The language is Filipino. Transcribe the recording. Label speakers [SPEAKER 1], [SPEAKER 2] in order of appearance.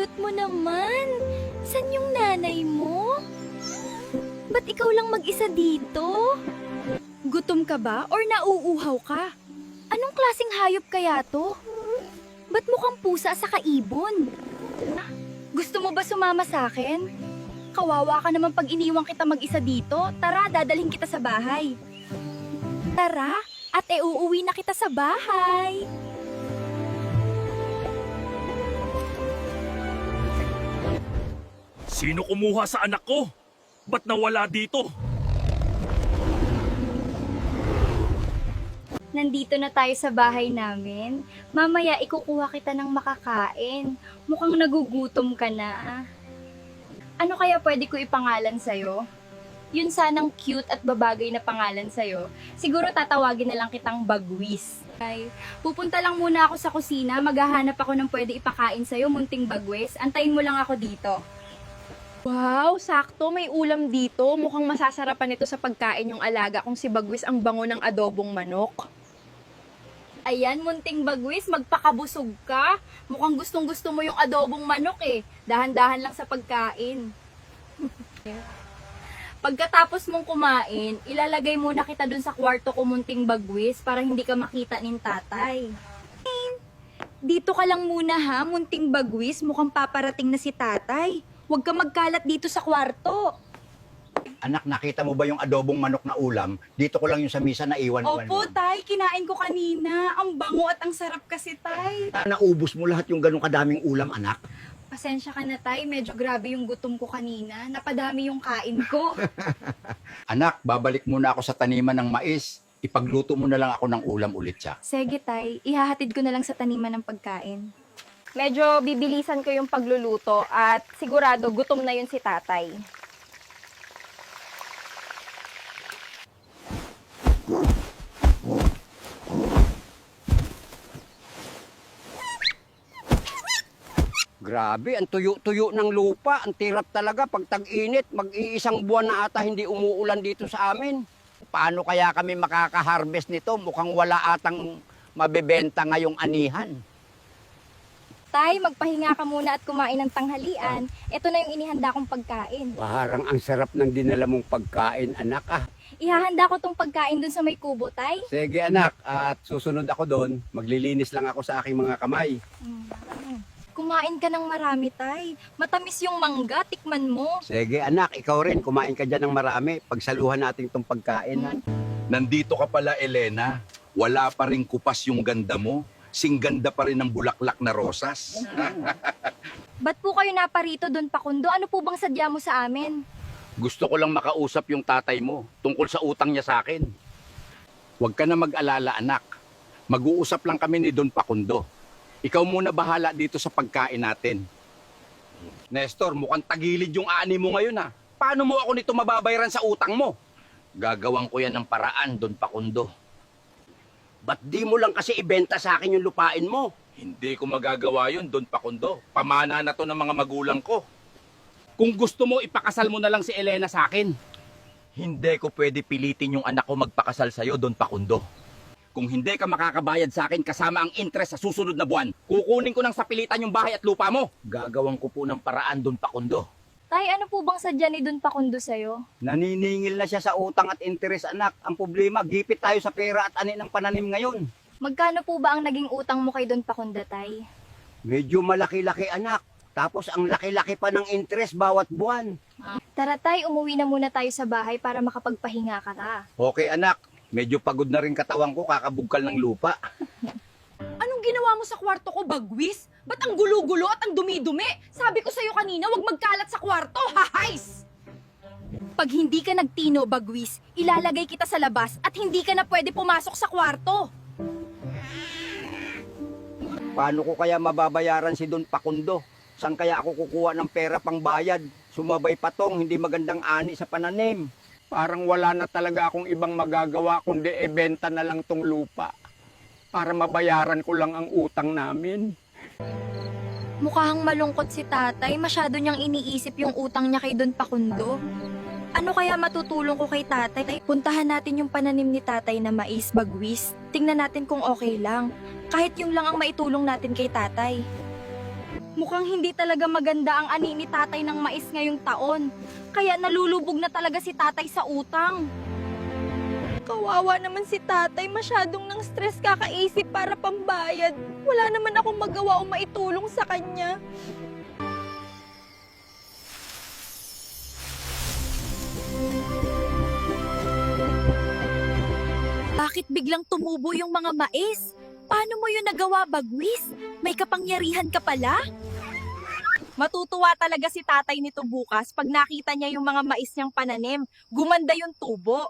[SPEAKER 1] cute mo naman. San yung nanay mo? Ba't ikaw lang mag-isa dito? Gutom ka ba or nauuhaw ka? Anong klaseng hayop kaya to? Ba't mukhang pusa sa kaibon? Gusto mo ba sumama sa akin? Kawawa ka naman pag iniwang kita mag-isa dito. Tara, dadalhin kita sa bahay. Tara, at uuwi na kita sa bahay.
[SPEAKER 2] Sino kumuha sa anak ko? Ba't nawala dito?
[SPEAKER 1] Nandito na tayo sa bahay namin. Mamaya ikukuha kita ng makakain. Mukhang nagugutom ka na. Ano kaya pwede ko ipangalan sa'yo? Yun sanang cute at babagay na pangalan sa'yo. Siguro tatawagin na lang kitang Bagwis. Okay. Pupunta lang muna ako sa kusina. Maghahanap ako ng pwede ipakain sa'yo, munting Bagwis. Antayin mo lang ako dito.
[SPEAKER 3] Wow, sakto, may ulam dito. Mukhang masasarapan ito sa pagkain yung alaga kung si Bagwis ang bango ng adobong manok.
[SPEAKER 1] Ayan, munting Bagwis, magpakabusog ka. Mukhang gustong-gusto mo yung adobong manok eh. Dahan-dahan lang sa pagkain. Pagkatapos mong kumain, ilalagay muna kita dun sa kwarto ko, munting Bagwis, para hindi ka makita nin tatay. Dito ka lang muna ha, munting Bagwis, mukhang paparating na si tatay. Huwag ka magkalat dito sa kwarto.
[SPEAKER 4] Anak, nakita mo ba yung adobong manok na ulam? Dito ko lang yung sa misa na iwan.
[SPEAKER 1] Opo, tay, kinain ko kanina. Ang bango at ang sarap kasi, tay.
[SPEAKER 4] Naubos mo lahat yung ganong kadaming ulam, anak.
[SPEAKER 1] Pasensya ka na, tay. Medyo grabe yung gutom ko kanina. Napadami yung kain ko.
[SPEAKER 4] Anak, babalik muna ako sa taniman ng mais. Ipagluto mo na lang ako ng ulam ulit siya.
[SPEAKER 1] Sige, tay. Ihahatid ko na lang sa taniman ng pagkain. Medyo bibilisan ko yung pagluluto at sigurado gutom na yun si tatay.
[SPEAKER 5] Grabe, ang tuyo-tuyo ng lupa. Ang tirap talaga pag tag-init. Mag-iisang buwan na ata hindi umuulan dito sa amin. Paano kaya kami makaka-harvest nito? Mukhang wala atang mabebenta ngayong anihan.
[SPEAKER 1] Tay, magpahinga ka muna at kumain ng tanghalian. Ito na yung inihanda kong pagkain.
[SPEAKER 5] Parang ang sarap ng dinala mong pagkain, anak ah.
[SPEAKER 1] Ihahanda ko tong pagkain dun sa may kubo, tay.
[SPEAKER 5] Sige anak, at susunod ako doon. Maglilinis lang ako sa aking mga kamay.
[SPEAKER 1] Kumain ka ng marami, tay. Matamis yung mangga, tikman mo.
[SPEAKER 5] Sige anak, ikaw rin, kumain ka dyan ng marami. Pagsaluhan natin tong pagkain. Ha?
[SPEAKER 2] Nandito ka pala, Elena. Wala pa rin kupas yung ganda mo. Singganda pa rin ang bulaklak na rosas.
[SPEAKER 1] Ba't po kayo naparito doon, Pakundo? Ano po bang sadya mo sa amin?
[SPEAKER 5] Gusto ko lang makausap yung tatay mo tungkol sa utang niya sa akin. Huwag ka na mag-alala, anak. Mag-uusap lang kami ni Don Pakundo. Ikaw muna bahala dito sa pagkain natin. Nestor, mukhang tagilid yung ani mo ngayon ha. Paano mo ako nito mababayaran sa utang mo? Gagawang ko yan ng paraan, Don Pakundo. Ba't di mo lang kasi ibenta sa akin yung lupain mo?
[SPEAKER 2] Hindi ko magagawa yun, Don Pakundo. Pamana na to ng mga magulang ko. Kung gusto mo, ipakasal mo na lang si Elena sa akin. Hindi ko pwede pilitin yung anak ko magpakasal sa'yo, Don Pakundo. Kung hindi ka makakabayad sa akin kasama ang interest sa susunod na buwan, kukunin ko ng sapilitan yung bahay at lupa mo. Gagawang ko po ng paraan, Don Pakundo.
[SPEAKER 1] Tay, ano po bang sadya ni Don Pakundo sa'yo?
[SPEAKER 5] Naniningil na siya sa utang at interes, anak. Ang problema, gipit tayo sa pera at ani ng pananim ngayon.
[SPEAKER 1] Magkano po ba ang naging utang mo kay Don Pakundo, tay?
[SPEAKER 5] Medyo malaki-laki, anak. Tapos ang laki-laki pa ng interest bawat buwan.
[SPEAKER 1] Tara, tay, umuwi na muna tayo sa bahay para makapagpahinga ka na.
[SPEAKER 5] Okay, anak. Medyo pagod na rin katawan ko, kakabugkal ng lupa.
[SPEAKER 3] Anong ginawa mo sa kwarto ko, Bagwis? Ba't ang gulo-gulo at ang dumi-dumi? Sabi ko sa'yo kanina, huwag magkalat sa kwarto, hahays!
[SPEAKER 1] Pag hindi ka nagtino, Bagwis, ilalagay kita sa labas at hindi ka na pwede pumasok sa kwarto.
[SPEAKER 5] Paano ko kaya mababayaran si Don Pakundo? Saan kaya ako kukuha ng pera pang bayad? Sumabay patong, hindi magandang ani sa pananim. Parang wala na talaga akong ibang magagawa kundi ibenta na lang tong lupa para mabayaran ko lang ang utang namin.
[SPEAKER 1] Mukhang malungkot si tatay. Masyado niyang iniisip yung utang niya kay Don Pakundo. Ano kaya matutulong ko kay tatay? Puntahan natin yung pananim ni tatay na mais, Bagwis. Tingnan natin kung okay lang. Kahit yung lang ang maitulong natin kay tatay. Mukhang hindi talaga maganda ang ani ni tatay ng mais ngayong taon. Kaya nalulubog na talaga si tatay sa utang. Kawawa naman si tatay, masyadong nang stress kakaisip para pambayad. Wala naman akong magawa o maitulong sa kanya. Bakit biglang tumubo yung mga mais? Paano mo yun nagawa, Bagwis? May kapangyarihan ka pala? Matutuwa talaga si tatay nito bukas pag nakita niya yung mga mais niyang pananim. Gumanda yung tubo.